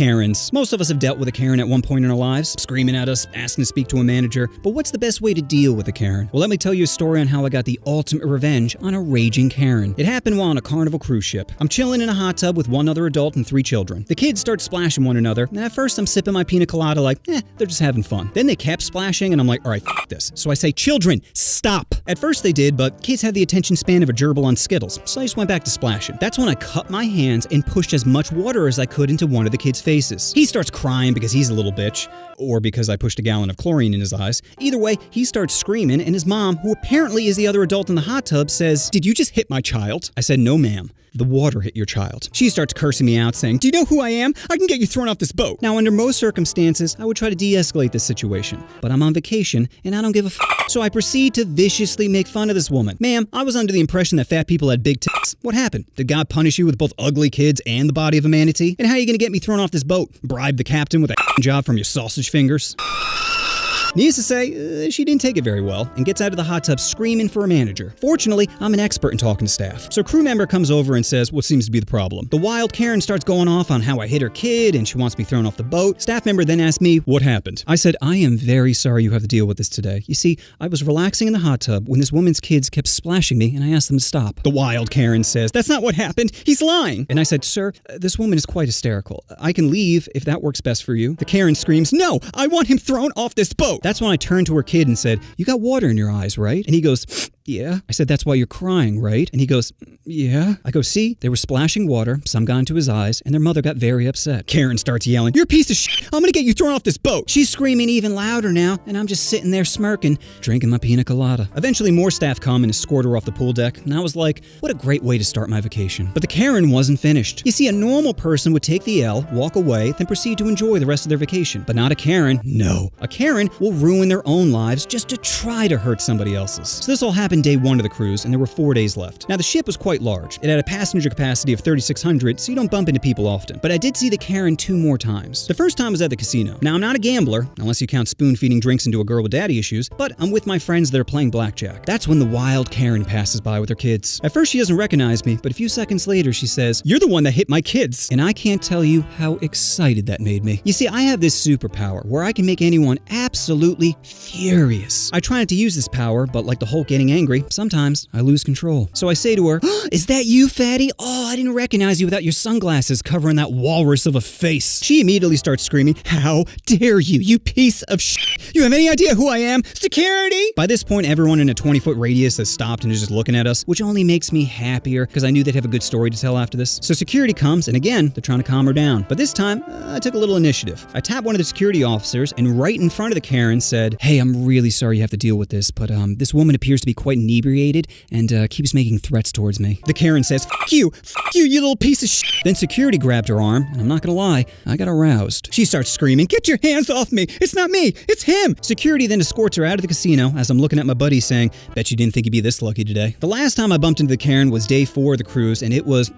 Karens. Most of us have dealt with a Karen at one point in our lives, screaming at us, asking to speak to a manager. But what's the best way to deal with a Karen? Well, let me tell you a story on how I got the ultimate revenge on a raging Karen. It happened while on a Carnival cruise ship. I'm chilling in a hot tub with one other adult and 3 children. The kids start splashing one another, and at first I'm sipping my pina colada like, they're just having fun. Then they kept splashing, and I'm like, all right, f this. So I say, children, stop. At first they did, but kids had the attention span of a gerbil on Skittles, so I just went back to splashing. That's when I cut my hands and pushed as much water as I could into one of the kids' faces. He starts crying because he's a little bitch, or because I pushed a gallon of chlorine in his eyes. Either way, he starts screaming, and his mom, who apparently is the other adult in the hot tub, says, "Did you just hit my child?" I said, "No, ma'am. The water hit your child." She starts cursing me out, saying, "Do you know who I am? I can get you thrown off this boat." Now, under most circumstances, I would try to de-escalate this situation, but I'm on vacation, and I don't give a f***. So I proceed to viciously make fun of this woman. "Ma'am, I was under the impression that fat people had big tits. What happened? Did God punish you with both ugly kids and the body of a manatee? And how are you gonna get me thrown off this boat? Bribe the captain with a job from your sausage fingers?" Needless to say, she didn't take it very well and gets out of the hot tub screaming for a manager. Fortunately, I'm an expert in talking to staff. So a crew member comes over and says what seems to be the problem. The wild Karen starts going off on how I hit her kid and she wants me thrown off the boat. Staff member then asks me what happened. I said, "I am very sorry you have to deal with this today. You see, I was relaxing in the hot tub when this woman's kids kept splashing me and I asked them to stop." The wild Karen says, "That's not what happened. He's lying." And I said, "Sir, this woman is quite hysterical. I can leave if that works best for you." The Karen screams, "No, I want him thrown off this boat." That's when I turned to her kid and said, "You got water in your eyes, right?" And he goes, "Yeah." I said, "That's why you're crying, right?" And he goes, "Yeah." I go, "See, they were splashing water, some got into his eyes, and their mother got very upset." Karen starts yelling, "You're a piece of shit. I'm gonna get you thrown off this boat." She's screaming even louder now, and I'm just sitting there smirking, drinking my pina colada. Eventually more staff come and escort her off the pool deck, and I was like, what a great way to start my vacation. But the Karen wasn't finished. You see, a normal person would take the L, walk away, then proceed to enjoy the rest of their vacation. But not a Karen. No. A Karen will ruin their own lives just to try to hurt somebody else's. So this all happened day 1 of the cruise, and there were 4 days left. Now the ship was quite large. It had a passenger capacity of 3,600, so you don't bump into people often. But I did see the Karen 2 more times. The first time was at the casino. Now I'm not a gambler, unless you count spoon-feeding drinks into a girl with daddy issues, but I'm with my friends that are playing blackjack. That's when the wild Karen passes by with her kids. At first she doesn't recognize me, but a few seconds later she says, "You're the one that hit my kids." And I can't tell you how excited that made me. You see, I have this superpower where I can make anyone absolutely furious. I try not to use this power, but like the Hulk getting angry, sometimes I lose control. So I say to her, "Is that you, fatty? Oh, I didn't recognize you without your sunglasses covering that walrus of a face." She immediately starts screaming, "How dare you, you piece of shit! You have any idea who I am? Security!" By this point, everyone in a 20-foot radius has stopped and is just looking at us, which only makes me happier because I knew they'd have a good story to tell after this. So security comes, and again, they're trying to calm her down. But this time, I took a little initiative. I tapped one of the security officers, and right in front of the Karen said, "Hey, I'm really sorry you have to deal with this, but this woman appears to be quite inebriated and keeps making threats towards me." The Karen says, fuck you, you little piece of shit." Then security grabbed her arm, and I'm not gonna lie, I got aroused. She starts screaming, "Get your hands off me! It's not me, it's him!" Security then escorts her out of the casino as I'm looking at my buddy saying, "Bet you didn't think you'd be this lucky today." The last time I bumped into the Karen was day 4 of the cruise, and it was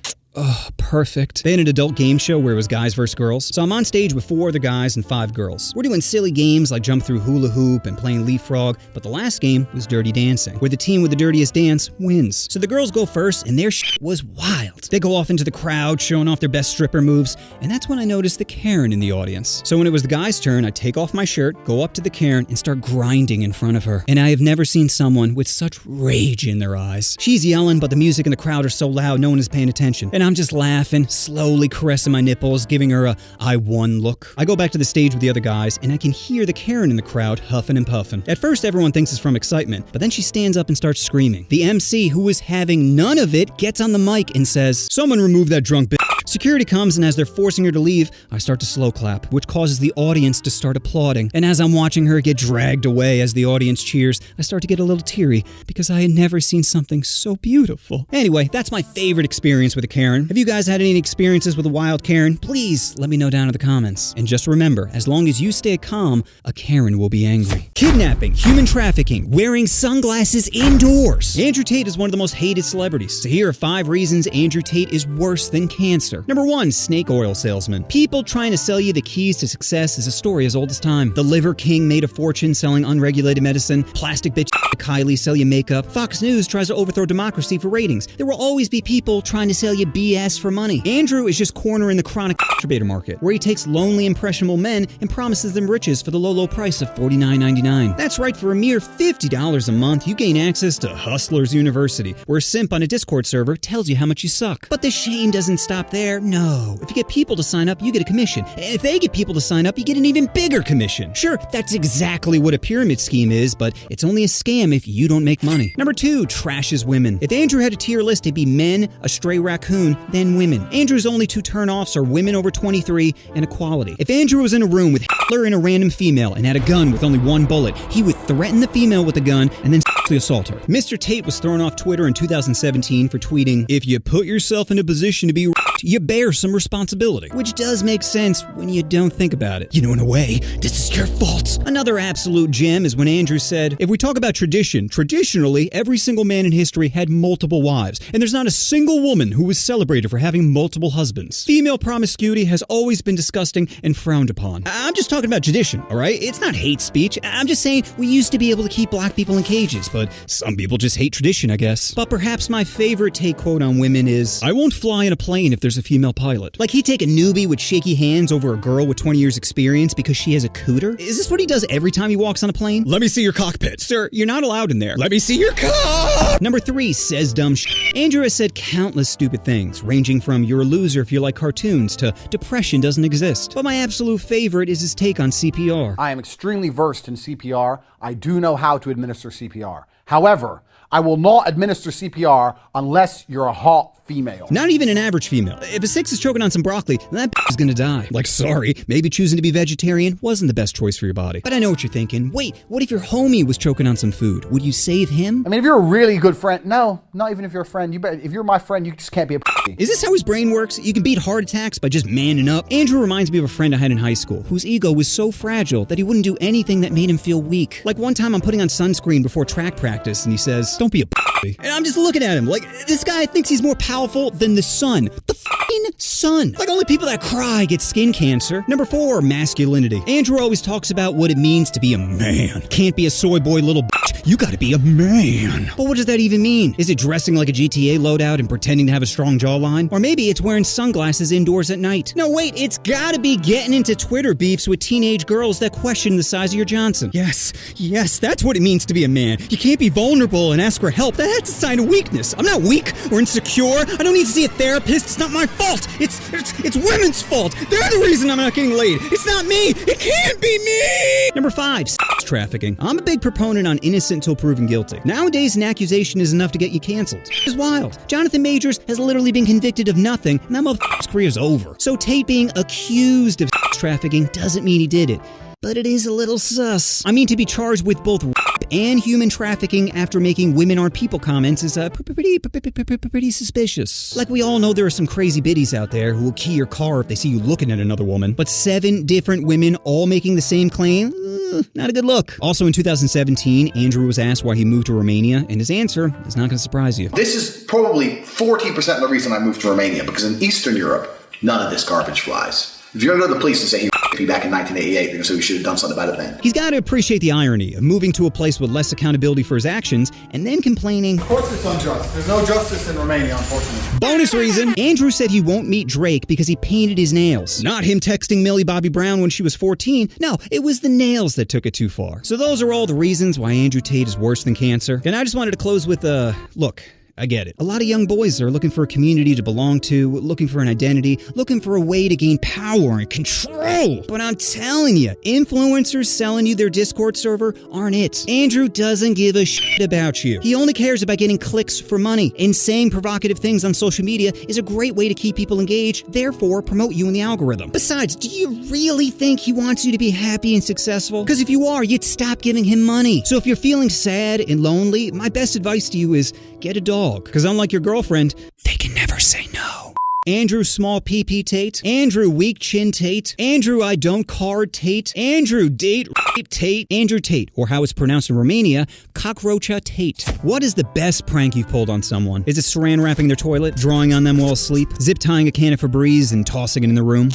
perfect. They had an adult game show where it was guys versus girls. So I'm on stage with 4 other guys and 5 girls. We're doing silly games like jump through hula hoop and playing leapfrog, but the last game was Dirty Dancing, where the team with the dirtiest dance wins. So the girls go first, and their shit was wild. They go off into the crowd, showing off their best stripper moves, and that's when I noticed the Karen in the audience. So when it was the guy's turn, I take off my shirt, go up to the Karen, and start grinding in front of her. And I have never seen someone with such rage in their eyes. She's yelling, but the music and the crowd are so loud, no one is paying attention. And I'm just laughing, slowly caressing my nipples, giving her a I won look. I go back to the stage with the other guys, and I can hear the Karen in the crowd huffing and puffing. At first, everyone thinks it's from excitement, but then she stands up and starts screaming. The MC, who is having none of it, gets on the mic and says, "Someone remove that drunk bitch." Security comes, and as they're forcing her to leave, I start to slow clap, which causes the audience to start applauding. And as I'm watching her get dragged away as the audience cheers, I start to get a little teary because I had never seen something so beautiful. Anyway, that's my favorite experience with a Karen. Have you guys had any experiences with a wild Karen? Please let me know down in the comments. And just remember, as long as you stay calm, a Karen will be angry. Kidnapping, human trafficking, wearing sunglasses indoors. Andrew Tate is one of the most hated celebrities. So here are 5 reasons Andrew Tate is worse than cancer. answer. Number 1, snake oil salesman. People trying to sell you the keys to success is a story as old as time. The Liver King made a fortune selling unregulated medicine. Plastic bitch Kylie sell you makeup. Fox News tries to overthrow democracy for ratings. There will always be people trying to sell you BS for money. Andrew is just cornering the chronic masturbator market, where he takes lonely, impressionable men and promises them riches for the low price of $49.99. That's right, for a mere $50 a month, you gain access to Hustlers University, where a simp on a Discord server tells you how much you suck. But the shame doesn't stop there. No. If you get people to sign up, you get a commission. And if they get people to sign up, you get an even bigger commission. Sure, that's exactly what a pyramid scheme is, but it's only a scam if you don't make money. Number 2, trashes women. If Andrew had a tier list, it'd be men, a stray raccoon, then women. Andrew's only 2 turnoffs are women over 23 and equality. If Andrew was in a room with Hitler and a random female and had a gun with only 1 bullet, he would threaten the female with a gun and then sexually assault her. Mr. Tate was thrown off Twitter in 2017 for tweeting, "If you put yourself in a position to be raped, you bear some responsibility." Which does make sense when you don't think about it. You know, in a way, this is your fault. Another absolute gem is when Andrew said, "If we talk about tradition, traditionally, every single man in history had multiple wives, and there's not a single woman who was celebrated for having multiple husbands. Female promiscuity has always been disgusting and frowned upon." I'm just talking about tradition, all right? It's not hate speech. I'm just saying we used to be able to keep black people in cages, but some people just hate tradition, I guess. But perhaps my favorite take quote on women is, "I won't fly in a plane if there's a female pilot." Like he'd take a newbie with shaky hands over a girl with 20 years experience because she has a cooter? Is this what he does every time he walks on a plane? "Let me see your cockpit." "Sir, you're not allowed in there." "Let me see your cock." Number 3, says dumb shit. Andrew has said countless stupid things, ranging from "you're a loser if you like cartoons" to "depression doesn't exist." But my absolute favorite is his take on CPR. "I am extremely versed in CPR. I do know how to administer CPR. However, I will not administer CPR unless you're a hot female." Not even an average female. If a 6 is choking on some broccoli, then that is gonna die. Like, sorry, maybe choosing to be vegetarian wasn't the best choice for your body. But I know what you're thinking. Wait, what if your homie was choking on some food? Would you save him? I mean, if you're a really good friend, no, not even if you're a friend. If you're my friend, you just can't be a pussy. Is this how his brain works? You can beat heart attacks by just manning up? Andrew reminds me of a friend I had in high school whose ego was so fragile that he wouldn't do anything that made him feel weak. Like one time I'm putting on sunscreen before track practice and he says, "Don't be a pussy." And I'm just looking at him like, this guy thinks he's more powerful than the sun. The fucking sun. Like only people that cry get skin cancer. Number 4, masculinity. Andrew always talks about what it means to be a man. Can't be a soy boy little bitch. You gotta be a man. But what does that even mean? Is it dressing like a GTA loadout and pretending to have a strong jawline? Or maybe it's wearing sunglasses indoors at night. No, wait, it's gotta be getting into Twitter beefs with teenage girls that question the size of your Johnson. Yes, that's what it means to be a man. You can't be vulnerable and ask for help. That's a sign of weakness. I'm not weak or insecure. I don't need to see a therapist. It's not my fault. It's women's fault. They're the reason I'm not getting laid. It's not me. It can't be me. Number 5, sex trafficking. I'm a big proponent on innocent until proven guilty. Nowadays, an accusation is enough to get you canceled. It's wild. Jonathan Majors has literally been convicted of nothing, and that motherfucker's career's over. So Tate being accused of sex trafficking doesn't mean he did it. But it is a little sus. I mean, to be charged with both rape and human trafficking after making women aren't people comments is pretty suspicious. Like, we all know there are some crazy biddies out there who will key your car if they see you looking at another woman. But 7 different women all making the same claim? Not a good look. Also in 2017, Andrew was asked why he moved to Romania, and his answer is not going to surprise you. "This is probably 40% of the reason I moved to Romania, because in Eastern Europe, none of this garbage flies. If you're going to go to the police and say he raped me back in 1988, they're going to say we should have done something about it then." He's got to appreciate the irony of moving to a place with less accountability for his actions and then complaining, Of course it's unjust. There's no justice in Romania, unfortunately. Bonus reason, Andrew said he won't meet Drake because he painted his nails. Not him texting Millie Bobby Brown when she was 14. No, it was the nails that took it too far. So those are all the reasons why Andrew Tate is worse than cancer. And I just wanted to close with look. I get it. A lot of young boys are looking for a community to belong to, looking for an identity, looking for a way to gain power and control. But I'm telling you, influencers selling you their Discord server aren't it. Andrew doesn't give a shit about you. He only cares about getting clicks for money. And saying provocative things on social media is a great way to keep people engaged, therefore promote you in the algorithm. Besides, do you really think he wants you to be happy and successful? Because if you are, you'd stop giving him money. So if you're feeling sad and lonely, my best advice to you is get a dog. Because unlike your girlfriend, they can never say no. Andrew Small PP Tate, Andrew Weak Chin Tate, Andrew I Don't Card Tate, Andrew Date Rape Tate, Andrew Tate, or how it's pronounced in Romania, Cockroacha Tate. What is the best prank you've pulled on someone? Is it saran wrapping their toilet, drawing on them while asleep, zip tying a can of Febreze and tossing it in the room?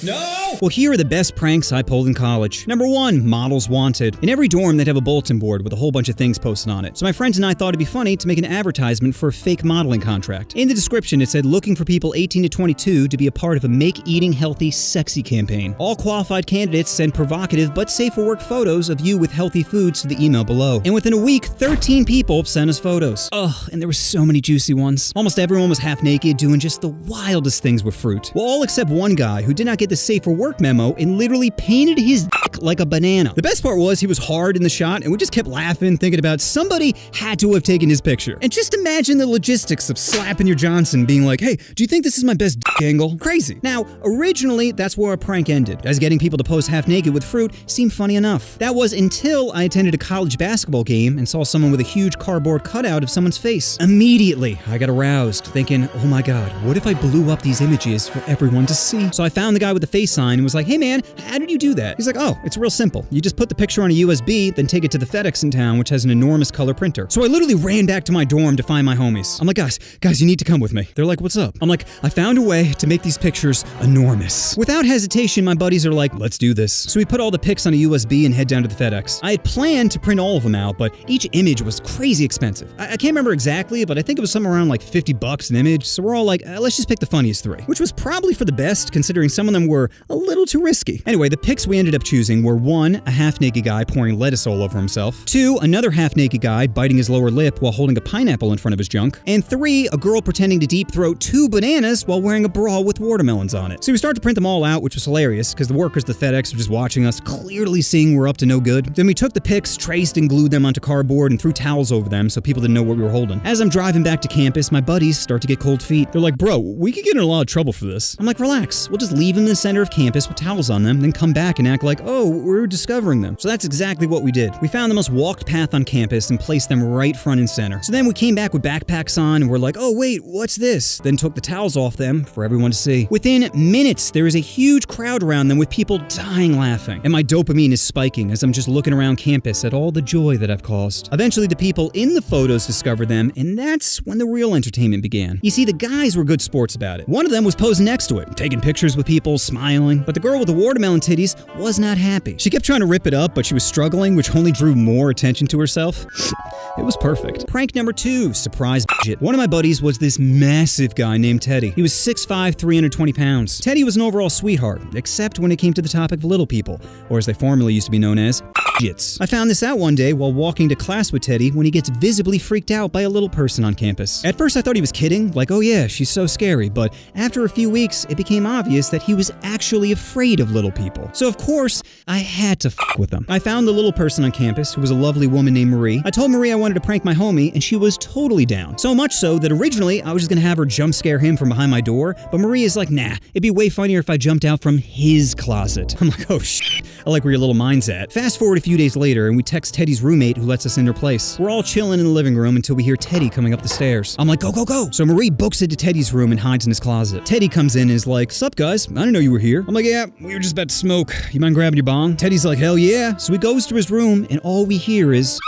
No! Well, here are the best pranks I pulled in college. Number 1, models wanted. In every dorm, they'd have a bulletin board with a whole bunch of things posted on it. So my friends and I thought it'd be funny to make an advertisement for a fake modeling contract. In the description, it said, looking for people 18 to 22 to be a part of a Make Eating Healthy Sexy campaign. All qualified candidates send provocative but safe for work photos of you with healthy foods to the email below. And within a week, 13 people sent us photos. Ugh, and there were so many juicy ones. Almost everyone was half naked doing just the wildest things with fruit. Well, all except one guy who did not get the safe for work memo and literally painted his dick like a banana. The best part was he was hard in the shot and we just kept laughing, thinking about somebody had to have taken his picture. And just imagine the logistics of slapping your Johnson being like, hey, do you think this is my best dick angle? Crazy. Now, originally, that's where our prank ended, as getting people to pose half naked with fruit seemed funny enough. That was until I attended a college basketball game and saw someone with a huge cardboard cutout of someone's face. Immediately, I got aroused, thinking, oh my god, what if I blew up these images for everyone to see? So I found the guy with the face sign and was like, hey man, how did you do that? He's like, oh, it's real simple. You just put the picture on a USB, then take it to the FedEx in town, which has an enormous color printer. So I literally ran back to my dorm to find my homies. I'm like, guys, you need to come with me. They're like, what's up? I'm like, I found a way to make these pictures enormous. Without hesitation, my buddies are like, let's do this. So we put all the pics on a USB and head down to the FedEx. I had planned to print all of them out, but each image was crazy expensive. I can't remember exactly, but I think it was somewhere around like $50 an image. So we're all like, let's just pick the funniest 3, which was probably for the best, considering some of them were a little too risky. Anyway, the pics we ended up choosing were 1, a half-naked guy pouring lettuce all over himself, 2, another half-naked guy biting his lower lip while holding a pineapple in front of his junk, and 3, a girl pretending to deep throat 2 bananas while wearing a bra with watermelons on it. So we started to print them all out, which was hilarious because the workers at the FedEx were just watching us, clearly seeing we're up to no good. Then we took the pics, traced and glued them onto cardboard and threw towels over them so people didn't know what we were holding. As I'm driving back to campus, my buddies start to get cold feet. They're like, bro, we could get in a lot of trouble for this. I'm like, relax, we'll just leave them in the center of campus with towels on them, then come back and act like, oh, we're discovering them. So that's exactly what we did. We found the most walked path on campus and placed them right front and center. So then we came back with backpacks on and we're like, oh wait, what's this? Then took the towels off them for everyone to see. Within minutes, there is a huge crowd around them with people dying laughing. And my dopamine is spiking as I'm just looking around campus at all the joy that I've caused. Eventually, the people in the photos discovered them, and that's when the real entertainment began. You see, the guys were good sports about it. One of them was posing next to it, taking pictures with people, smiling. But the girl with the watermelon titties was not happy. She kept trying to rip it up, but she was struggling, which only drew more attention to herself. It was perfect. Prank number 2, surprise budget. One of my buddies was this massive guy named Teddy. He was 6'5", 320 pounds. Teddy was an overall sweetheart, except when it came to the topic of little people, or as they formerly used to be known as, jits. I found this out one day while walking to class with Teddy when he gets visibly freaked out by a little person on campus. At first I thought he was kidding, like, oh yeah, she's so scary, but after a few weeks, it became obvious that he was actually afraid of little people. So of course, I had to f*** with him. I found the little person on campus who was a lovely woman named Marie. I told Marie I wanted to prank my homie, and she was totally down. So much so that originally I was just gonna have her jump scare him from behind my door, but Marie is like, nah, it'd be way funnier if I jumped out from his closet. I'm like, oh shit, I like where your little mind's at. Fast forward a few days later, and we text Teddy's roommate who lets us in her place. We're all chilling in the living room until we hear Teddy coming up the stairs. I'm like, go, go, go. So Marie books into Teddy's room and hides in his closet. Teddy comes in and is like, sup guys, I didn't know you were here. I'm like, yeah, we were just about to smoke. You mind grabbing your bong? Teddy's like, hell yeah. So he goes to his room and all we hear is...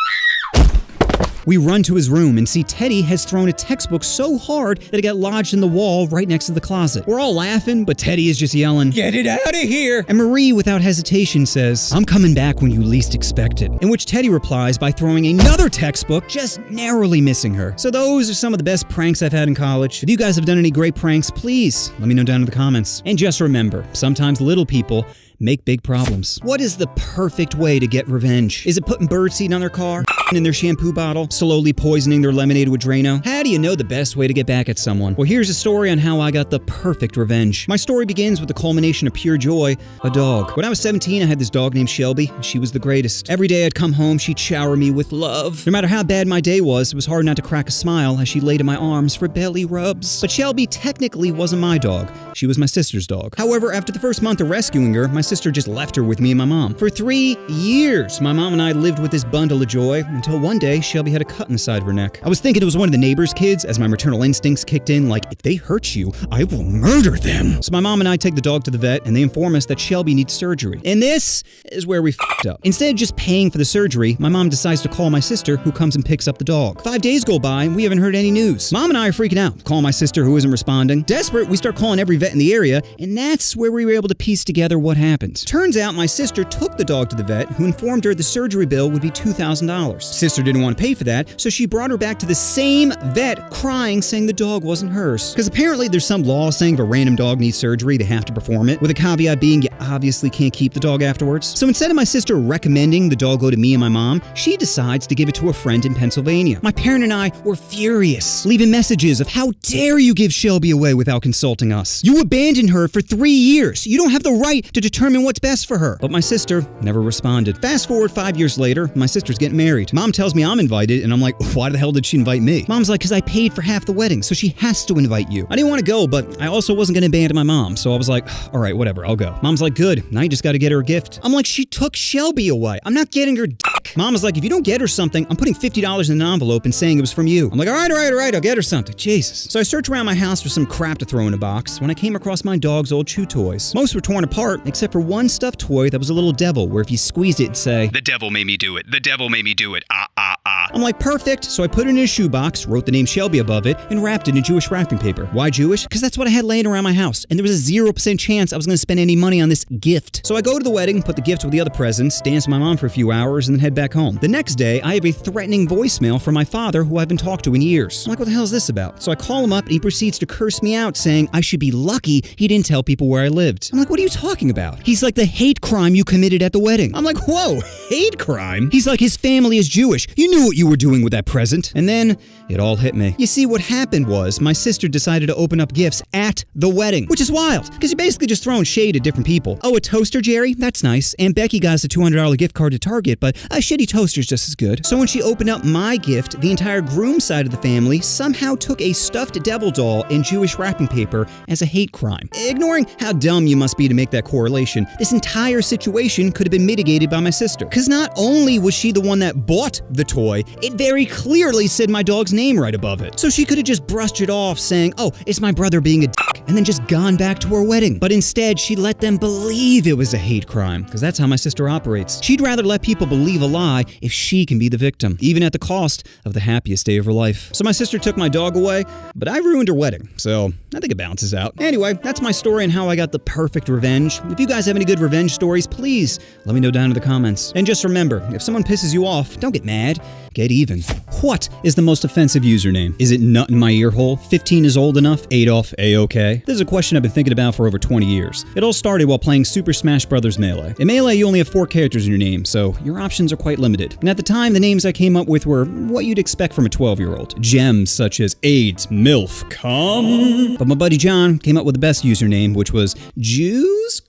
We run to his room and see Teddy has thrown a textbook so hard that it got lodged in the wall right next to the closet. We're all laughing, but Teddy is just yelling, get it out of here! And Marie, without hesitation, says, I'm coming back when you least expect it. In which Teddy replies by throwing another textbook, just narrowly missing her. So those are some of the best pranks I've had in college. If you guys have done any great pranks, please let me know down in the comments. And just remember, sometimes little people make big problems. What is the perfect way to get revenge? Is it putting birdseed on their car, in their shampoo bottle, slowly poisoning their lemonade with Drano? How do you know the best way to get back at someone? Well, here's a story on how I got the perfect revenge. My story begins with the culmination of pure joy, a dog. When I was 17, I had this dog named Shelby, and she was the greatest. Every day I'd come home, she'd shower me with love. No matter how bad my day was, it was hard not to crack a smile as she laid in my arms for belly rubs. But Shelby technically wasn't my dog. She was my sister's dog. However, after the first month of rescuing her, my sister just left her with me and my mom. For 3 years, my mom and I lived with this bundle of joy, until one day Shelby had a cut in the side of her neck. I was thinking it was one of the neighbor's kids as my maternal instincts kicked in, like, if they hurt you, I will murder them. So my mom and I take the dog to the vet, and they inform us that Shelby needs surgery. And this is where we f***ed up. Instead of just paying for the surgery, my mom decides to call my sister, who comes and picks up the dog. 5 days go by, and we haven't heard any news. Mom and I are freaking out. Call my sister, who isn't responding. Desperate, we start calling every vet in the area, and that's where we were able to piece together what happened. Turns out my sister took the dog to the vet, who informed her the surgery bill would be $2,000. Sister didn't want to pay for that, so she brought her back to the same vet, crying, saying the dog wasn't hers. Because apparently there's some law saying if a random dog needs surgery, they have to perform it, with a caveat being you obviously can't keep the dog afterwards. So instead of my sister recommending the dog go to me and my mom, she decides to give it to a friend in Pennsylvania. My parent and I were furious, leaving messages of how dare you give Shelby away without consulting us. You abandoned her for 3 years. You don't have the right to determine what's best for her. But my sister never responded. Fast forward 5 years later, my sister's getting married. Mom tells me I'm invited, and I'm like, why the hell did she invite me? Mom's like, because I paid for half the wedding, so she has to invite you. I didn't want to go, but I also wasn't going to abandon my mom, so I was like, all right, whatever, I'll go. Mom's like, good, now you just got to get her a gift. I'm like, she took Shelby away. I'm not getting her dick. Mom was like, if you don't get her something, I'm putting $50 in an envelope and saying it was from you. I'm like, all right, I'll get her something. Jesus. So I searched around my house for some crap to throw in a box when I came across my dog's old chew toys. Most were torn apart, except for one stuffed toy that was a little devil, where if you squeezed it, it'd say, "The devil made me do it. The devil made me do it. Ah, ah, ah." I'm like, perfect. So I put it in a shoebox, wrote the name Shelby above it, and wrapped it in Jewish wrapping paper. Why Jewish? Because that's what I had laying around my house, and there was a 0% chance I was going to spend any money on this gift. So I go to the wedding, put the gift with the other presents, dance with my mom for a few hours, and then head back home. The next day, I have a threatening voicemail from my father, who I haven't talked to in years. I'm like, what the hell is this about? So I call him up, and he proceeds to curse me out, saying I should be lucky he didn't tell people where I lived. I'm like, what are you talking about? He's like, the hate crime you committed at the wedding. I'm like, whoa, hate crime? He's like, his family is Jewish. You knew what you were doing with that present. And then it all hit me. You see, what happened was my sister decided to open up gifts at the wedding, which is wild, because you're basically just throwing shade at different people. Oh, a toaster, Jerry? That's nice. And Becky got us a $200 gift card to Target, but a shitty toaster's just as good. So when she opened up my gift, the entire groom side of the family somehow took a stuffed devil doll in Jewish wrapping paper as a hate crime. Ignoring how dumb you must be to make that correlation, this entire situation could have been mitigated by my sister. Because not only was she the one that bought the toy, it very clearly said my dog's name right above it. So she could have just brushed it off saying, oh, it's my brother being a dick, and then just gone back to her wedding. But instead, she let them believe it was a hate crime, because that's how my sister operates. She'd rather let people believe a lie if she can be the victim, even at the cost of the happiest day of her life. So my sister took my dog away, but I ruined her wedding, so I think it balances out. Anyway, that's my story on how I got the perfect revenge. If you guys have any good revenge stories, please let me know down in the comments. And just remember, if someone pisses you off, don't get mad, get even. What is the most offensive username? Is it nut in my ear hole? 15 is old enough? Adolf A-OK? This is a question I've been thinking about for over 20 years. It all started while playing Super Smash Bros. Melee. In Melee, you only have 4 characters in your name, so your options are quite limited. And at the time, the names I came up with were what you'd expect from a 12-year-old. Gems such as AIDS, MILF, cum. But my buddy John came up with the best username, which was Jews? ?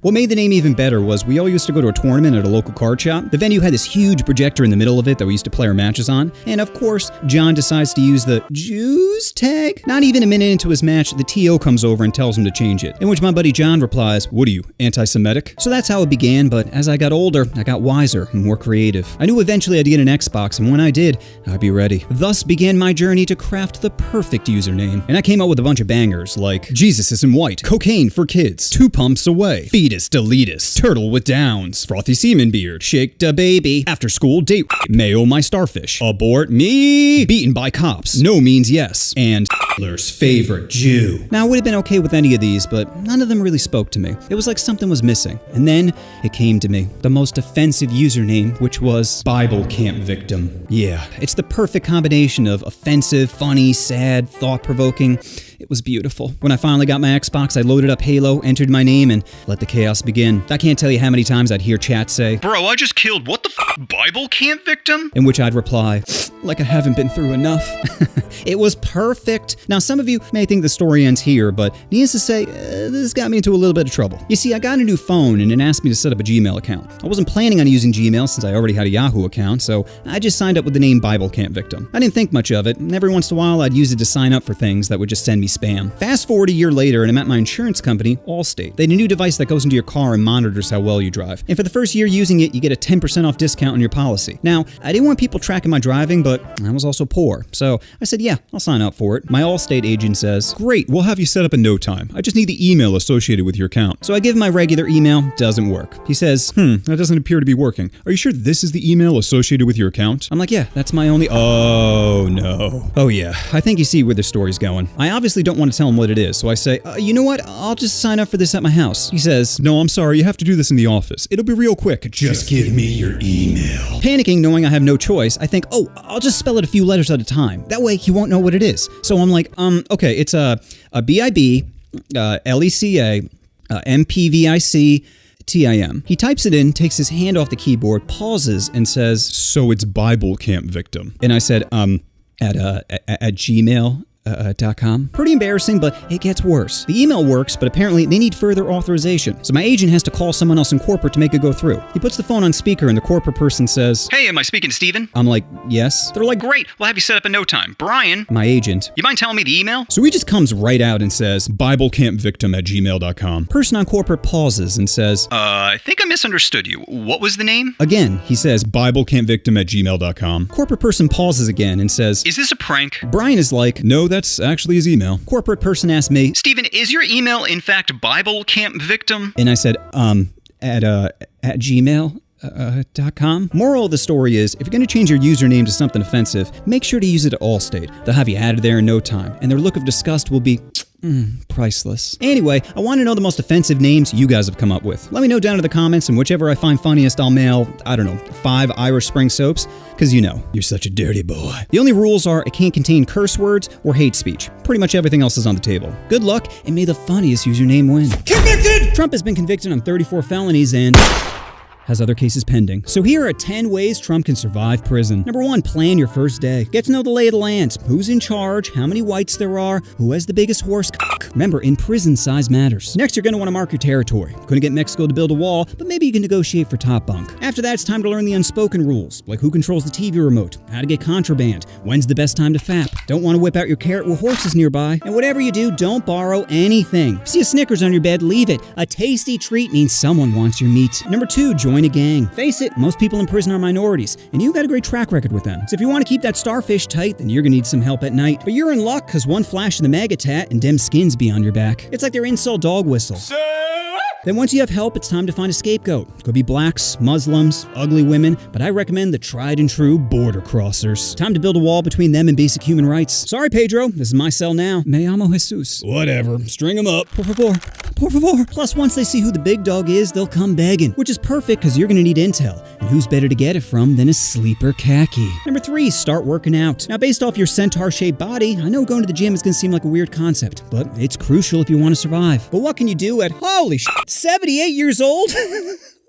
What made the name even better was we all used to go to a tournament at a local card shop. The venue had this huge projector in the middle of it that we used to play our matches on. And of course, John decides to use the Jews tag. Not even a minute into his match, the TO comes over and tells him to change it. In which my buddy John replies, what are you, anti-Semitic? So that's how it began, but as I got older, I got wiser and more creative. I knew eventually I'd get an Xbox, and when I did, I'd be ready. Thus began my journey to craft the perfect username. And I came up with a bunch of bangers like Jesus is in white, cocaine for kids, 2 pumps away, fetus deletus, turtle with downs, frothy semen beard, shake da baby, after school date, mayo my starfish, abort me, beaten by cops, no means yes, and Hitler's favorite Jew. Now I would have been okay with any of these, but none of them really spoke to me. It was like something was missing. And then it came to me, the most offensive username, which was Bible Camp Victim. Yeah, it's the perfect combination of offensive, funny, sad, thought-provoking. It was beautiful. When I finally got my Xbox, I loaded up Halo, entered my name, and let the chaos begin. I can't tell you how many times I'd hear chat say, "Bro, I just killed what the Bible Camp Victim?" In which I'd reply, like I haven't been through enough. It was perfect. Now, some of you may think the story ends here, but needless to say, this got me into a little bit of trouble. You see, I got a new phone, and it asked me to set up a Gmail account. I wasn't planning on using Gmail since I already had a Yahoo account, so I just signed up with the name Bible Camp Victim. I didn't think much of it, and every once in a while I'd use it to sign up for things that would just send me spam. Fast forward a year later, and I'm at my insurance company, Allstate. They had a new device that goes into your car and monitors how well you drive. And for the first year using it, you get a 10% off discount on your policy. Now, I didn't want people tracking my driving, but I was also poor. So I said, yeah, I'll sign up for it. My Allstate agent says, Great, we'll have you set up in no time. I just need the email associated with your account. so I give him my regular email, doesn't work. He says, That doesn't appear to be working. Are you sure this is the email associated with your account? I'm like, yeah, that's my only. Oh, no. Oh, yeah. I think you see where the story's going. I obviously don't want to tell him what it is, so I say, you know what? I'll just sign up for this at my house. He says, No, I'm sorry, you have to do this in the office. It'll be real quick. Just give me your email. Panicking, knowing I have no choice, I think, I'll just spell it a few letters at a time. That way he won't know what it is. So I'm like, okay, it's a B-I-B, L-E-C-A, M-P-V-I-C, T-I-M. He types it in, takes his hand off the keyboard, pauses, and says, So it's Bible camp victim. and I said, at Gmail.com. Pretty embarrassing, but it gets worse. The email works, but apparently they need further authorization. So my agent has to call someone else in corporate to make it go through. He puts the phone on speaker and the corporate person says, Hey, am I speaking to Steven? I'm like, yes. They're like, Great, we'll have you set up in no time. Brian, my agent. you mind telling me the email? So he just comes right out and says, BibleCampVictim@gmail.com. person on corporate pauses and says, I think I misunderstood you. What was the name? again, he says, BibleCampVictim@gmail.com. corporate person pauses again and says, Is this a prank? Brian is like, No, that's actually his email. corporate person asks me, Steven, is your email in fact Bible Camp Victim? and I said, at gmail.com. Moral of the story is, if you're going to change your username to something offensive, make sure to use it at Allstate. They'll have you added there in no time, and their look of disgust will be priceless. Anyway, I want to know the most offensive names you guys have come up with. Let me know down in the comments, and whichever I find funniest, I'll mail, 5 Irish Spring soaps, because you're such a dirty boy. The only rules are it can't contain curse words or hate speech. Pretty much everything else is on the table. Good luck, and may the funniest username win. Convicted! Trump has been convicted on 34 felonies and has other cases pending. So here are 10 ways Trump can survive prison. Number 1, plan your first day. Get to know the lay of the land. Who's in charge, how many whites there are, who has the biggest horse cock. Remember, in prison, size matters. Next, you're going to want to mark your territory. Couldn't get Mexico to build a wall, but maybe you can negotiate for top bunk. After that, it's time to learn the unspoken rules, like who controls the TV remote, how to get contraband, when's the best time to fap. Don't want to whip out your carrot with horses nearby. And whatever you do, don't borrow anything. See a Snickers on your bed, leave it. A tasty treat means someone wants your meat. Number 2, join a gang. Face it, most people in prison are minorities, and you've got a great track record with them. So if you want to keep that starfish tight, then you're gonna need some help at night. But you're in luck, cause one flash of the MAGA tat and dem skins be on your back. It's like their insult dog whistle. Then once you have help, it's time to find a scapegoat. Could be blacks, Muslims, ugly women, but I recommend the tried and true border crossers. Time to build a wall between them and basic human rights. Sorry, Pedro, this is my cell now. Me llamo Jesus. Whatever, string them up. Por favor. Por favor. Plus, once they see who the big dog is, they'll come begging, which is perfect because you're gonna need intel. And who's better to get it from than a sleeper khaki? Number 3, start working out. Now, based off your centaur-shaped body, I know going to the gym is gonna seem like a weird concept, but it's crucial if you want to survive. But what can you do at, holy shit, 78 years old?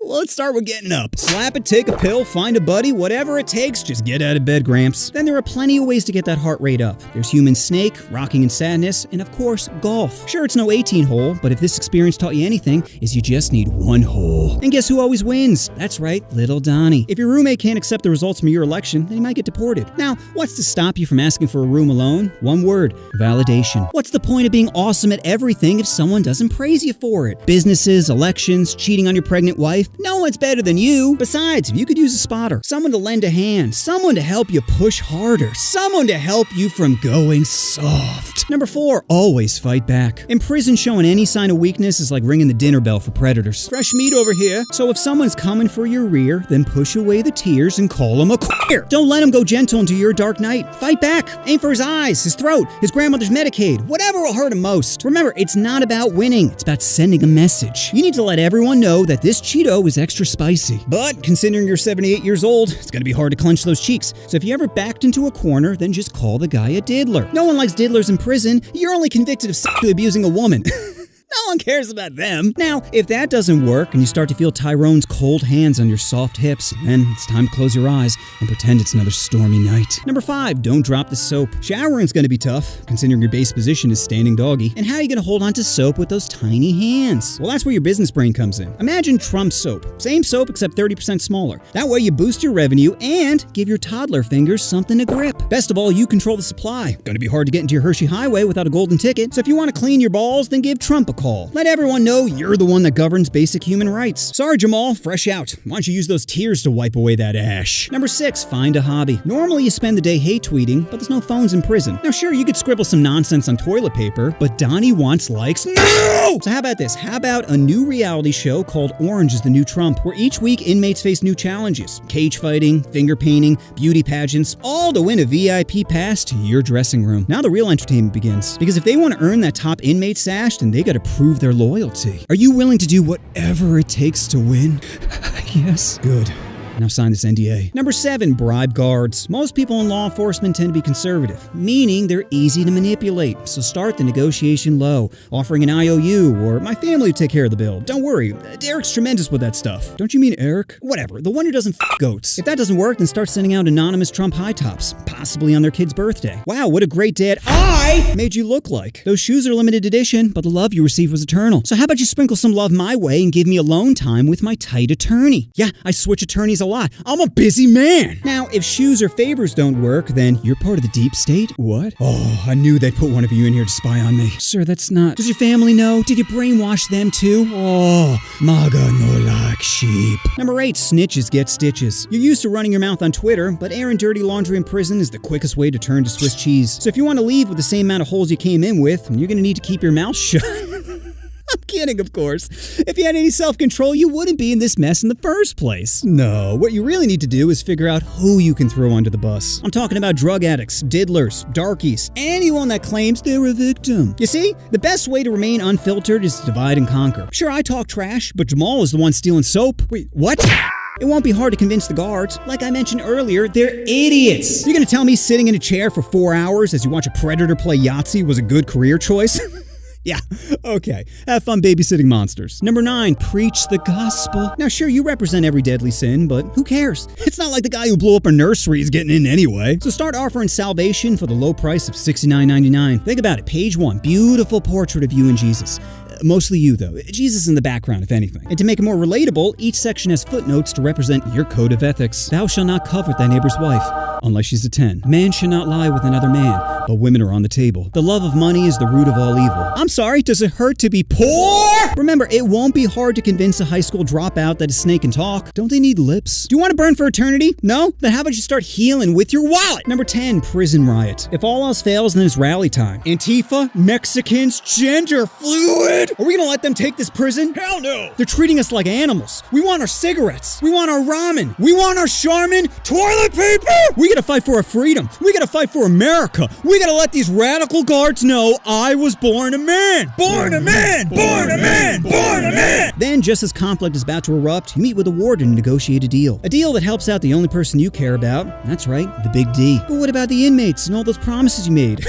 Well, let's start with getting up. Slap it, take a pill, find a buddy, whatever it takes, just get out of bed, Gramps. Then there are plenty of ways to get that heart rate up. There's human snake, rocking in sadness, and of course, golf. Sure, it's no 18-hole, but if this experience taught you anything, is you just need one hole. And guess who always wins? That's right, little Donnie. If your roommate can't accept the results from your election, then he might get deported. Now, what's to stop you from asking for a room alone? One word, validation. What's the point of being awesome at everything if someone doesn't praise you for it? Businesses, elections, cheating on your pregnant wife? No one's better than you. Besides, if you could use a spotter, someone to lend a hand, someone to help you push harder, someone to help you from going soft. Number 4, always fight back. In prison, showing any sign of weakness is like ringing the dinner bell for predators. Fresh meat over here. So if someone's coming for your rear, then push away the tears and call him a queer. Don't let him go gentle into your dark night. Fight back. Aim for his eyes, his throat, his grandmother's Medicaid, whatever will hurt him most. Remember, it's not about winning. It's about sending a message. You need to let everyone know that this Cheeto is extra spicy. But considering you're 78 years old, it's gonna be hard to clench those cheeks. So if you ever backed into a corner, then just call the guy a diddler. No one likes diddlers in prison. You're only convicted of sexually abusing a woman. No one cares about them. Now, if that doesn't work and you start to feel Tyrone's cold hands on your soft hips, then it's time to close your eyes and pretend it's another stormy night. Number 5, don't drop the soap. Showering's gonna be tough, considering your base position is standing doggy. And how are you gonna hold on to soap with those tiny hands? Well, that's where your business brain comes in. Imagine Trump soap. Same soap except 30% smaller. That way you boost your revenue and give your toddler fingers something to grip. Best of all, you control the supply. Gonna be hard to get into your Hershey Highway without a golden ticket, so if you want to clean your balls, then give Trump a call. Let everyone know you're the one that governs basic human rights. Sorry, Jamal, fresh out. Why don't you use those tears to wipe away that ash? Number 6, find a hobby. Normally you spend the day hate tweeting, but there's no phones in prison. Now sure, you could scribble some nonsense on toilet paper, but Donnie wants likes. No! So how about this? How about a new reality show called Orange is the New Trump, where each week inmates face new challenges. Cage fighting, finger painting, beauty pageants, all to win a VIP pass to your dressing room. Now the real entertainment begins, because if they want to earn that top inmate sash, then they gotta prove their loyalty. Are you willing to do whatever it takes to win? Yes. Good. Now sign this NDA. Number 7, bribe guards. Most people in law enforcement tend to be conservative, meaning they're easy to manipulate. So start the negotiation low, offering an IOU or my family will take care of the bill. Don't worry, Derek's tremendous with that stuff. Don't you mean Eric? Whatever, the one who doesn't f goats. If that doesn't work, then start sending out anonymous Trump high tops, possibly on their kid's birthday. Wow, what a great dad I made you look like. Those shoes are limited edition, but the love you received was eternal. So how about you sprinkle some love my way and give me alone time with my tight attorney? Yeah, I switch attorneys a lot. I'm a busy man. Now, if shoes or favors don't work, then you're part of the deep state? What? Oh, I knew they'd put one of you in here to spy on me. Sir, that's not... Does your family know? Did you brainwash them too? Oh, MAGA no like sheep. Number 8, snitches get stitches. You're used to running your mouth on Twitter, but airing dirty laundry in prison is the quickest way to turn to Swiss cheese. So if you want to leave with the same amount of holes you came in with, you're going to need to keep your mouth shut. I'm kidding, of course. If you had any self-control, you wouldn't be in this mess in the first place. No, what you really need to do is figure out who you can throw under the bus. I'm talking about drug addicts, diddlers, darkies, anyone that claims they're a victim. You see, the best way to remain unfiltered is to divide and conquer. Sure, I talk trash, but Jamal is the one stealing soap. Wait, what? It won't be hard to convince the guards. Like I mentioned earlier, they're idiots. You're gonna tell me sitting in a chair for 4 hours as you watch a predator play Yahtzee was a good career choice? Yeah, okay. Have fun babysitting monsters. Number 9, preach the gospel. Now sure, you represent every deadly sin, but who cares? It's not like the guy who blew up a nursery is getting in anyway. So start offering salvation for the low price of $69.99. Think about it, page 1, beautiful portrait of you and Jesus. Mostly you, though. Jesus in the background, if anything. And to make it more relatable, each section has footnotes to represent your code of ethics. Thou shalt not covet thy neighbor's wife, unless she's a 10. Man shall not lie with another man, but women are on the table. The love of money is the root of all evil. I'm sorry, does it hurt to be poor? Remember, it won't be hard to convince a high school dropout that a snake can talk. Don't they need lips? Do you want to burn for eternity? No? Then how about you start healing with your wallet? Number 10, prison riot. If all else fails, then it's rally time. Antifa, Mexicans, gender fluid. Are we gonna let them take this prison? Hell no! They're treating us like animals. We want our cigarettes. We want our ramen. We want our Charmin toilet paper! We gotta fight for our freedom. We gotta fight for America. We gotta let these radical guards know I was born a man! Born a man! Born a man! Born a man! Then, just as conflict is about to erupt, you meet with a warden and negotiate a deal. A deal that helps out the only person you care about. That's right, the big D. But what about the inmates and all those promises you made?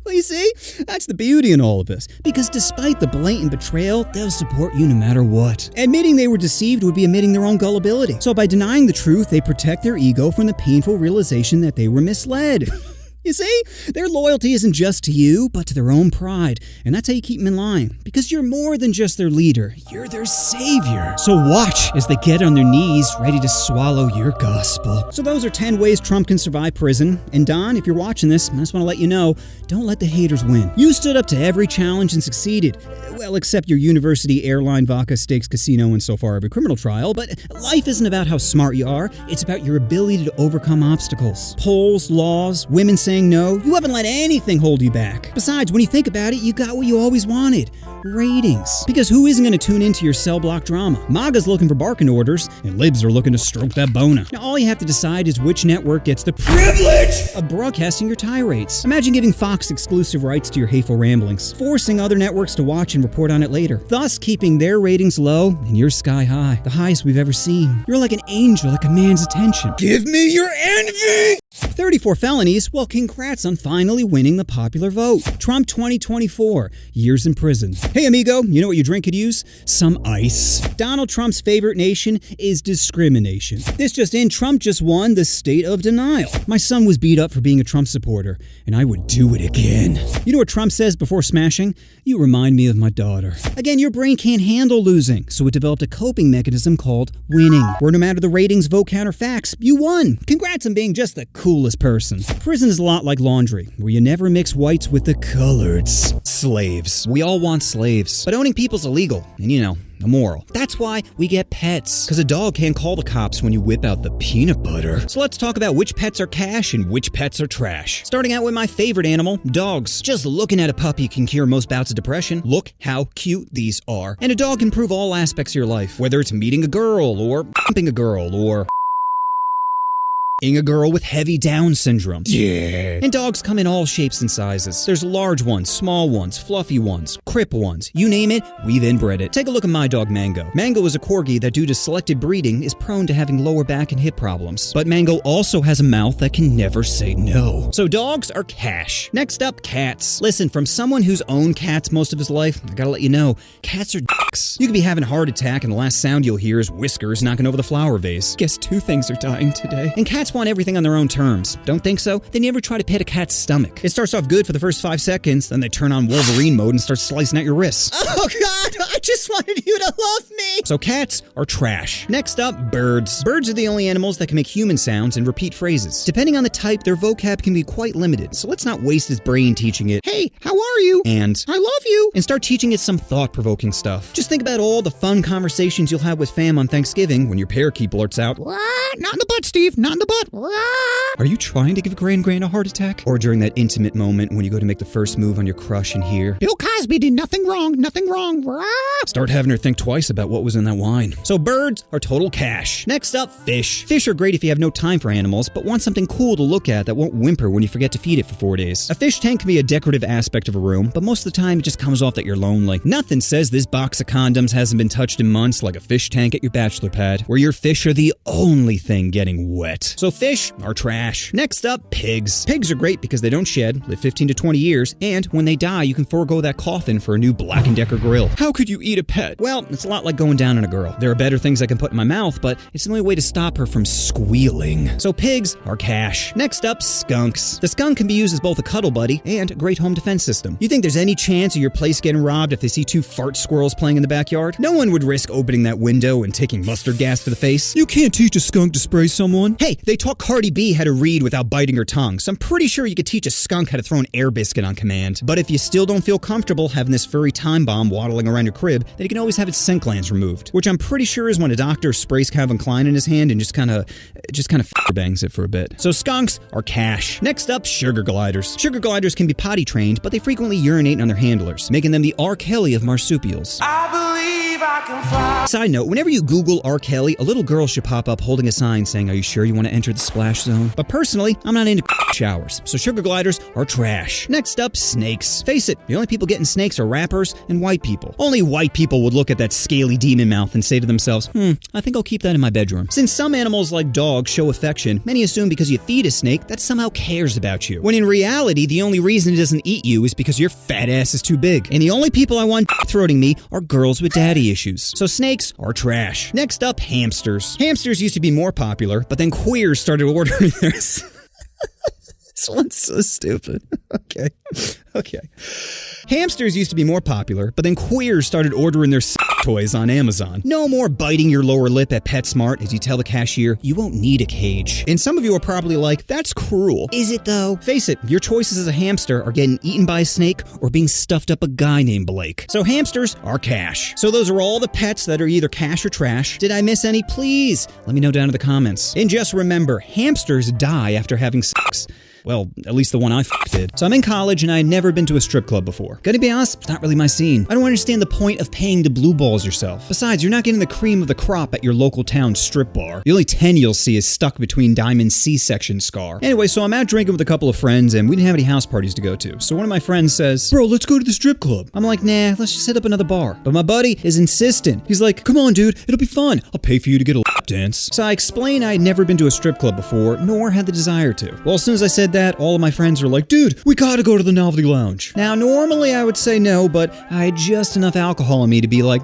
Well, you see, that's the beauty in all of this. Because despite the blatant betrayal, they'll support you no matter what. Admitting they were deceived would be admitting their own gullibility. So by denying the truth, they protect their ego from the painful realization that they were misled. You see, their loyalty isn't just to you, but to their own pride. And that's how you keep them in line. Because you're more than just their leader. You're their savior. So watch as they get on their knees, ready to swallow your gospel. So those are 10 ways Trump can survive prison. And Don, if you're watching this, I just want to let you know, don't let the haters win. You stood up to every challenge and succeeded. Well, except your university airline vodka stakes casino and so far every criminal trial. But life isn't about how smart you are. It's about your ability to overcome obstacles. Polls, laws, women saying no, you haven't let anything hold you back. Besides, when you think about it, you got what you always wanted. Ratings. Because who isn't going to tune into your cell block drama? MAGA's looking for barking orders, and libs are looking to stroke that boner. Now all you have to decide is which network gets the privilege of broadcasting your tirades. Imagine giving Fox exclusive rights to your hateful ramblings, forcing other networks to watch and report on it later, thus keeping their ratings low and yours sky high, the highest we've ever seen. You're like an angel that commands attention. Give me your envy! 34 felonies? Well, congrats on finally winning the popular vote. Trump 2024, years in prison. Hey amigo, you know what your drink could use? Some ice. Donald Trump's favorite nation is discrimination. This just in, Trump just won the state of denial. My son was beat up for being a Trump supporter, and I would do it again. You know what Trump says before smashing? You remind me of my daughter. Again, your brain can't handle losing, so it developed a coping mechanism called winning, where no matter the ratings, vote count, or facts, you won. Congrats on being just the coolest person. Prison is a lot like laundry, where you never mix whites with the coloreds. Slaves. We all want slaves, but owning people's illegal, and immoral. That's why we get pets, because a dog can't call the cops when you whip out the peanut butter. So let's talk about which pets are cash and which pets are trash. Starting out with my favorite animal, dogs. Just looking at a puppy can cure most bouts of depression. Look how cute these are. And a dog can improve all aspects of your life, whether it's meeting a girl, or pumping a girl, or a girl with heavy Down syndrome. Yeah. And dogs come in all shapes and sizes. There's large ones, small ones, fluffy ones, crip ones. You name it, we've inbred it. Take a look at my dog Mango. Mango is a corgi that due to selective breeding is prone to having lower back and hip problems. But Mango also has a mouth that can never say no. So dogs are cash. Next up, cats. Listen, from someone who's owned cats most of his life, I gotta let you know, cats are dicks. You could be having a heart attack and the last sound you'll hear is whiskers knocking over the flower vase. Guess 2 things are dying today. And cats want everything on their own terms. Don't think so? Then you ever try to pet a cat's stomach? It starts off good for the first 5 seconds, then they turn on Wolverine mode and start slicing at your wrists. Oh God, I just wanted you to love me! So cats are trash. Next up, birds. Birds are the only animals that can make human sounds and repeat phrases. Depending on the type, their vocab can be quite limited, so let's not waste his brain teaching it, hey, how are you? And I love you. And start teaching it some thought-provoking stuff. Just think about all the fun conversations you'll have with fam on Thanksgiving when your parakeet blurts out, "What? Not in the butt, Steve, not in the butt. What?" Are you trying to give Gran a heart attack? Or during that intimate moment when you go to make the first move on your crush and hear, "Bill Cosby did nothing wrong, nothing wrong. Start having her think twice about what was in that wine. So birds are total cash. Next up, fish. Fish are great if you have no time for animals, but want something cool to look at that won't whimper when you forget to feed it for 4 days. A fish tank can be a decorative aspect of a room, but most of the time it just comes off that you're lonely. Nothing says this box of condoms hasn't been touched in months like a fish tank at your bachelor pad, where your fish are the only thing getting wet. So fish are trash. Next up, pigs. Pigs are great because they don't shed, live 15 to 20 years, and when they die, you can forego that coffin for a new Black & Decker grill. How could you eat a pet? Well, it's a lot like going down on a girl. There are better things I can put in my mouth, but it's the only way to stop her from squealing. So pigs are cash. Next up, skunks. The skunk can be used as both a cuddle buddy and a great home defense system. You think there's any chance of your place getting robbed if they see 2 fart squirrels playing in the backyard? No one would risk opening that window and taking mustard gas to the face. You can't teach a skunk to spray someone. Hey, they taught Cardi B how to read without biting her tongue, so I'm pretty sure you could teach a skunk how to throw an air biscuit on command. But if you still don't feel comfortable having this furry time bomb waddling around your crib, then you can always have its scent glands removed, which I'm pretty sure is when a doctor sprays Calvin Klein in his hand and just kind of bangs it for a bit. So skunks are cash. Next up, sugar gliders. Sugar gliders can be potty trained, but they frequently urinate on their handlers, making them the R. Kelly of marsupials. I believe I can fly. Side note, whenever you Google R. Kelly, a little girl should pop up holding a sign saying, "Are you sure you want to enter the splash zone?" But personally, I'm not into showers, so sugar gliders are trash. Next up, snakes. Face it, the only people getting snakes are rappers and white people. Only white people would look at that scaly demon mouth and say to themselves, I think I'll keep that in my bedroom. Since some animals like dogs show affection, many assume because you feed a snake, that somehow cares about you. When in reality, the only reason it doesn't eat you is because your fat ass is too big. And the only people I want throating me are girls with daddy issues. So snakes are trash. Next up, hamsters. Hamsters used to be more popular, but then queers started ordering theirs. This one's so stupid. Okay. Hamsters used to be more popular, but then queers started ordering their toys on Amazon. No more biting your lower lip at PetSmart as you tell the cashier you won't need a cage. And some of you are probably like, that's cruel. Is it though? Face it, your choices as a hamster are getting eaten by a snake or being stuffed up a guy named Blake. So hamsters are cash. So those are all the pets that are either cash or trash. Did I miss any? Please let me know down in the comments. And just remember, hamsters die after having sex. Well, at least the one I did. So I'm in college and I had never been to a strip club before. Gotta be honest, it's not really my scene. I don't understand the point of paying to blue balls yourself. Besides, you're not getting the cream of the crop at your local town strip bar. The only 10 you'll see is stuck between Diamond's C-section scar. Anyway, so I'm out drinking with a couple of friends and we didn't have any house parties to go to. So one of my friends says, "Bro, let's go to the strip club." I'm like, nah, let's just hit up another bar. But my buddy is insistent. He's like, "Come on, dude, it'll be fun. I'll pay for you to get a lap dance. So I explained I had never been to a strip club before, nor had the desire to. Well, as soon as I said that, all of my friends were like, dude, we gotta go to the Novelty Lounge. Now, normally I would say no, but I had just enough alcohol in me to be like,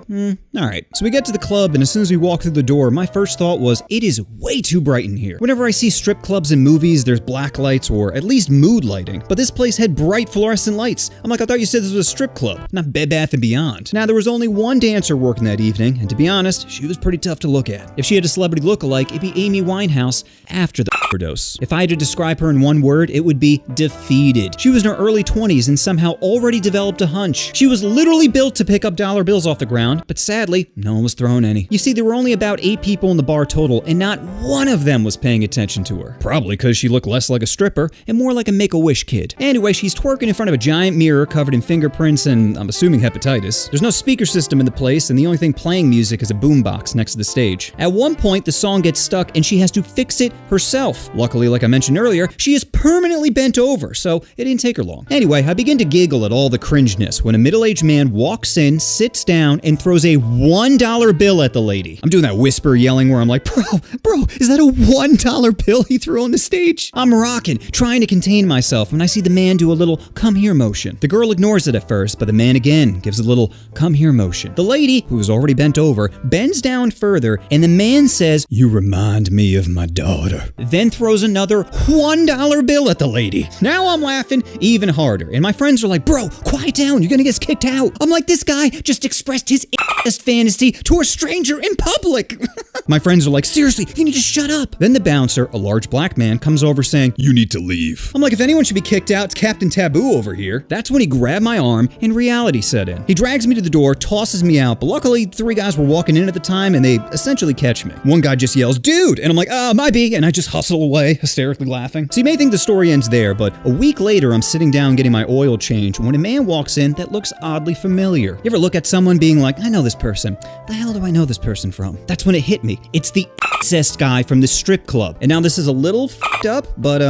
alright. So we get to the club, and as soon as we walk through the door, my first thought was, it is way too bright in here. Whenever I see strip clubs in movies, there's black lights or at least mood lighting, but this place had bright fluorescent lights. I'm like, I thought you said this was a strip club, not Bed Bath & Beyond. Now, there was only one dancer working that evening, and to be honest, she was pretty tough to look at. If she had a celebrity look-alike, it'd be Amy Winehouse after the overdose. If I had to describe her in one word, it would be defeated. She was in her early 20s and somehow already developed a hunch. She was literally built to pick up dollar bills off the ground, but sadly, no one was throwing any. You see, there were only about 8 people in the bar total, and not one of them was paying attention to her. Probably because she looked less like a stripper and more like a Make-A-Wish kid. Anyway, she's twerking in front of a giant mirror covered in fingerprints and, I'm assuming, hepatitis. There's no speaker system in the place, and the only thing playing music is a boombox next to the stage. At one point, the song gets stuck and she has to fix it herself. Luckily, like I mentioned earlier, she is permanently bent over, so it didn't take her long. Anyway, I begin to giggle at all the cringeness when a middle-aged man walks in, sits down, and throws a $1 bill at the lady. I'm doing that whisper yelling where I'm like, bro, is that a $1 bill he threw on the stage? I'm rocking, trying to contain myself when I see the man do a little come here motion. The girl ignores it at first, but the man again gives a little come here motion. The lady, who is already bent over, bends down further, and the man says, You remind me of my daughter. then throws another $1 bill at the lady. Now I'm laughing even harder, and my friends are like, bro, quiet down, you're gonna get kicked out. I'm like, this guy just expressed his fantasy to a stranger in public. My friends are like, seriously, you need to shut up. Then the bouncer, a large black man, comes over saying, You need to leave. I'm like, if anyone should be kicked out, it's Captain Taboo over here. That's when he grabbed my arm and reality set in. He drags me to the door, tosses me out, but luckily 3 guys were walking in at the time and they essentially catch me. One guy just yells, dude, and I'm like, my B, and I just hustle away, hysterically laughing. So you may think the story ends there, but a week later I'm sitting down getting my oil change when a man walks in that looks oddly familiar. You ever look at someone being like, I know this person. The hell do I know this person from? That's when it hit me. It's the incest guy from the strip club. And now this is a little f***ed up, but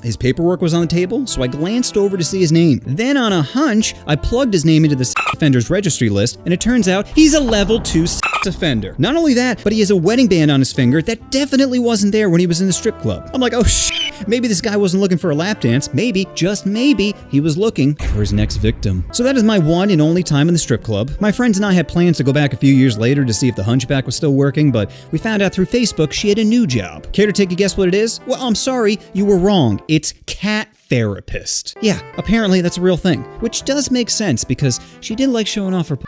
his paperwork was on the table, so I glanced over to see his name. Then on a hunch, I plugged his name into the sex offenders registry list, and it turns out he's a level 2 sex offender. Not only that, but he has a wedding band on his finger that definitely wasn't there when he was in the strip club. I'm like, oh shit, maybe this guy wasn't looking for a lap dance. Maybe, just maybe, he was looking for his next victim. So that is my one and only time in the strip club. My friends and I had plans to go back a few years later to see if the hunchback was still working, but we found out through Facebook she had a new job. Care to take a guess what it is? Well, I'm sorry, you were wrong. It's cat therapist. Yeah, apparently that's a real thing, which does make sense because she did like showing off her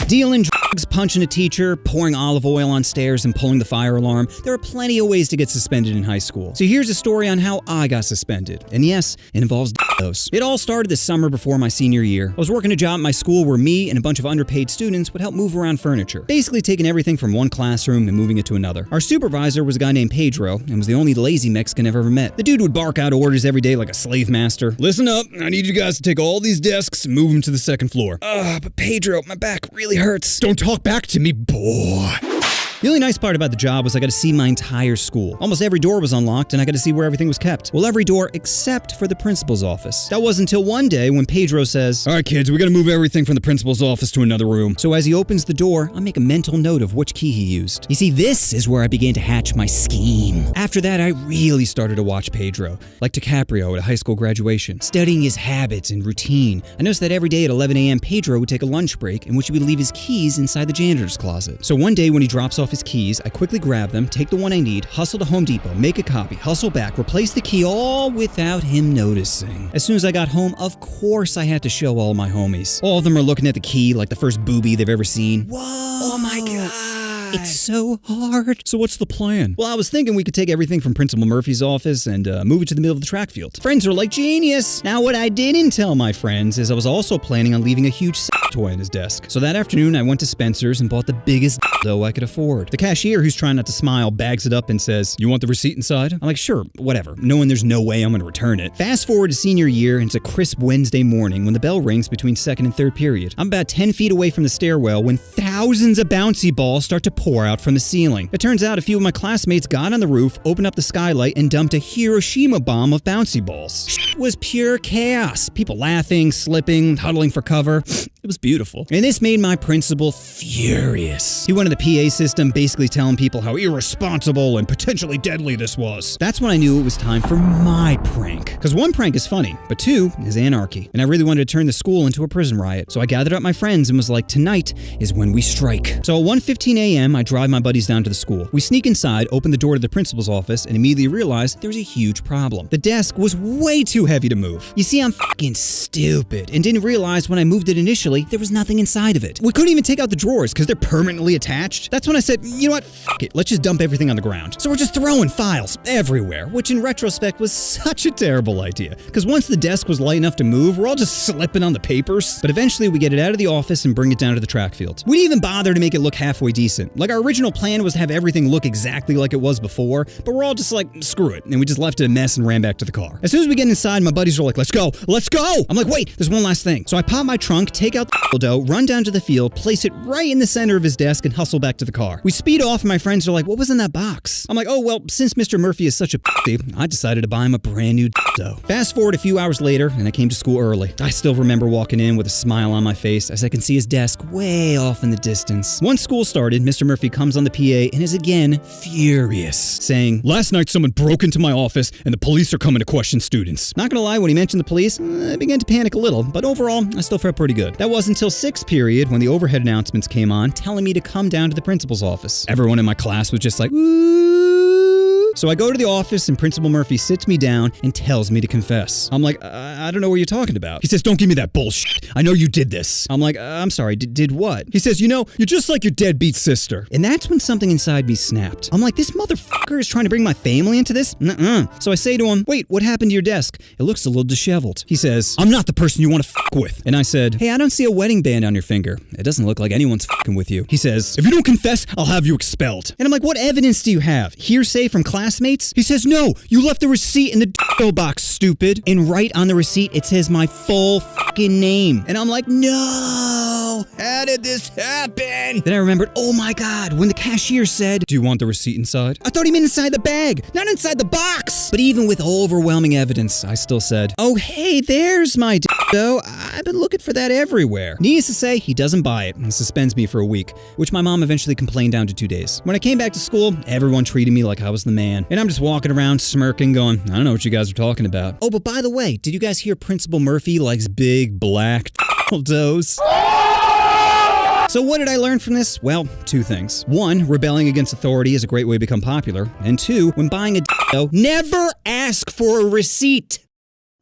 dealing drugs, punching a teacher, pouring olive oil on stairs, and pulling the fire alarm. There are plenty of ways to get suspended in high school. So here's a story on how I got suspended. And yes, it involves those. It all started this summer before my senior year. I was working a job at my school where me and a bunch of underpaid students would help move around furniture, basically taking everything from one classroom and moving it to another. Our supervisor was a guy named Pedro and was the only lazy Mexican I've ever met. The dude would bark out orders every day like a slave master. Listen up, I need you guys to take all these desks and move them to the second floor. But Pedro, my back really hurts. Don't talk back to me, boy. The only nice part about the job was I got to see my entire school. Almost every door was unlocked and I got to see where everything was kept. Well, every door except for the principal's office. That wasn't until one day when Pedro says, All right, kids, we gotta move everything from the principal's office to another room. So as he opens the door, I make a mental note of which key he used. You see, this is where I began to hatch my scheme. After that, I really started to watch Pedro, like DiCaprio at a high school graduation, studying his habits and routine. I noticed that every day at 11 a.m., Pedro would take a lunch break in which he would leave his keys inside the janitor's closet. So one day when he drops off his keys, I quickly grab them, take the one I need, hustle to Home Depot, make a copy, hustle back, replace the key, all without him noticing. As soon as I got home, of course I had to show all my homies. All of them are looking at the key like the first booby they've ever seen. Whoa! Oh my god! It's so hard. So what's the plan? Well, I was thinking we could take everything from Principal Murphy's office and move it to the middle of the track field. Friends are like, genius! Now what I didn't tell my friends is I was also planning on leaving a huge toy on his desk. So that afternoon I went to Spencer's and bought the biggest dildo I could afford. The cashier, who's trying not to smile, bags it up and says, You want the receipt inside? I'm like, sure, whatever, knowing there's no way I'm gonna return it. Fast forward to senior year and it's a crisp Wednesday morning when the bell rings between second and third period. I'm about 10 feet away from the stairwell when thousands of bouncy balls start to pour out from the ceiling. It turns out a few of my classmates got on the roof, opened up the skylight, and dumped a Hiroshima bomb of bouncy balls. It was pure chaos. People laughing, slipping, huddling for cover. It was beautiful. And this made my principal furious. He went to the PA system basically telling people how irresponsible and potentially deadly this was. That's when I knew it was time for my prank. Because one prank is funny, but two is anarchy. And I really wanted to turn the school into a prison riot. So I gathered up my friends and was like, tonight is when we strike. So at 1:15 a.m., I drive my buddies down to the school. We sneak inside, open the door to the principal's office, and immediately realize there's a huge problem. The desk was way too heavy to move. You see, I'm fucking stupid and didn't realize when I moved it initially, there was nothing inside of it. We couldn't even take out the drawers because they're permanently attached. That's when I said, you know what, fuck it, let's just dump everything on the ground. So we're just throwing files everywhere, which in retrospect was such a terrible idea. Because once the desk was light enough to move, we're all just slipping on the papers. But eventually we get it out of the office and bring it down to the track field. We didn't even bother to make it look halfway decent. Like our original plan was to have everything look exactly like it was before, but we're all just like, screw it. And we just left it a mess and ran back to the car. As soon as we get inside, my buddies are like, let's go, let's go. I'm like, wait, there's one last thing. So I pop my trunk, take out the dough, run down to the field, place it right in the center of his desk and hustle back to the car. We speed off and my friends are like, what was in that box? I'm like, oh, well, since Mr. Murphy is such a pussy, I decided to buy him a brand new dough. Fast forward a few hours later and I came to school early. I still remember walking in with a smile on my face as I can see his desk way off in the distance. Once school started, Mr. Murphy comes on the PA and is again furious, saying, Last night someone broke into my office and the police are coming to question students. Not gonna lie, when he mentioned the police, I began to panic a little, but overall, I still felt pretty good. That was until sixth period when the overhead announcements came on telling me to come down to the principal's office. Everyone in my class was just like, ooh. So I go to the office and Principal Murphy sits me down and tells me to confess. I'm like, I don't know what you're talking about. He says, don't give me that bullshit. I know you did this. I'm like, I'm sorry, did what? He says, you know, you're just like your deadbeat sister. And that's when something inside me snapped. I'm like, this motherfucker is trying to bring my family into this? Nuh-uh. So I say to him, wait, what happened to your desk? It looks a little disheveled. He says, I'm not the person you want to fuck with. And I said, hey, I don't see a wedding band on your finger. It doesn't look like anyone's fucking with you. He says, if you don't confess, I'll have you expelled. And I'm like, what evidence do you have? Hearsay from classmates? He says, no, you left the receipt in the d***o box, stupid. And right on the receipt, it says my full fucking name. And I'm like, no, how did this happen? Then I remembered, oh my God, when the cashier said, do you want the receipt inside? I thought he meant inside the bag, not inside the box. But even with overwhelming evidence, I still said, oh, hey, there's my d***o. I've been looking for that everywhere. Needless to say, he doesn't buy it and suspends me for a week, which my mom eventually complained down to 2 days. When I came back to school, everyone treated me like I was the man. And I'm just walking around smirking, going, I don't know what you guys are talking about. Oh, but by the way, did you guys hear Principal Murphy likes big black dildos? So what did I learn from this? Well, 2 things. 1, rebelling against authority is a great way to become popular. And 2, when buying a dildo, never ask for a receipt.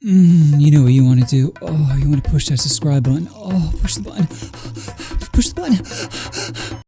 You know what you want to do. Oh, you want to push that subscribe button. Oh, push the button. Push the button.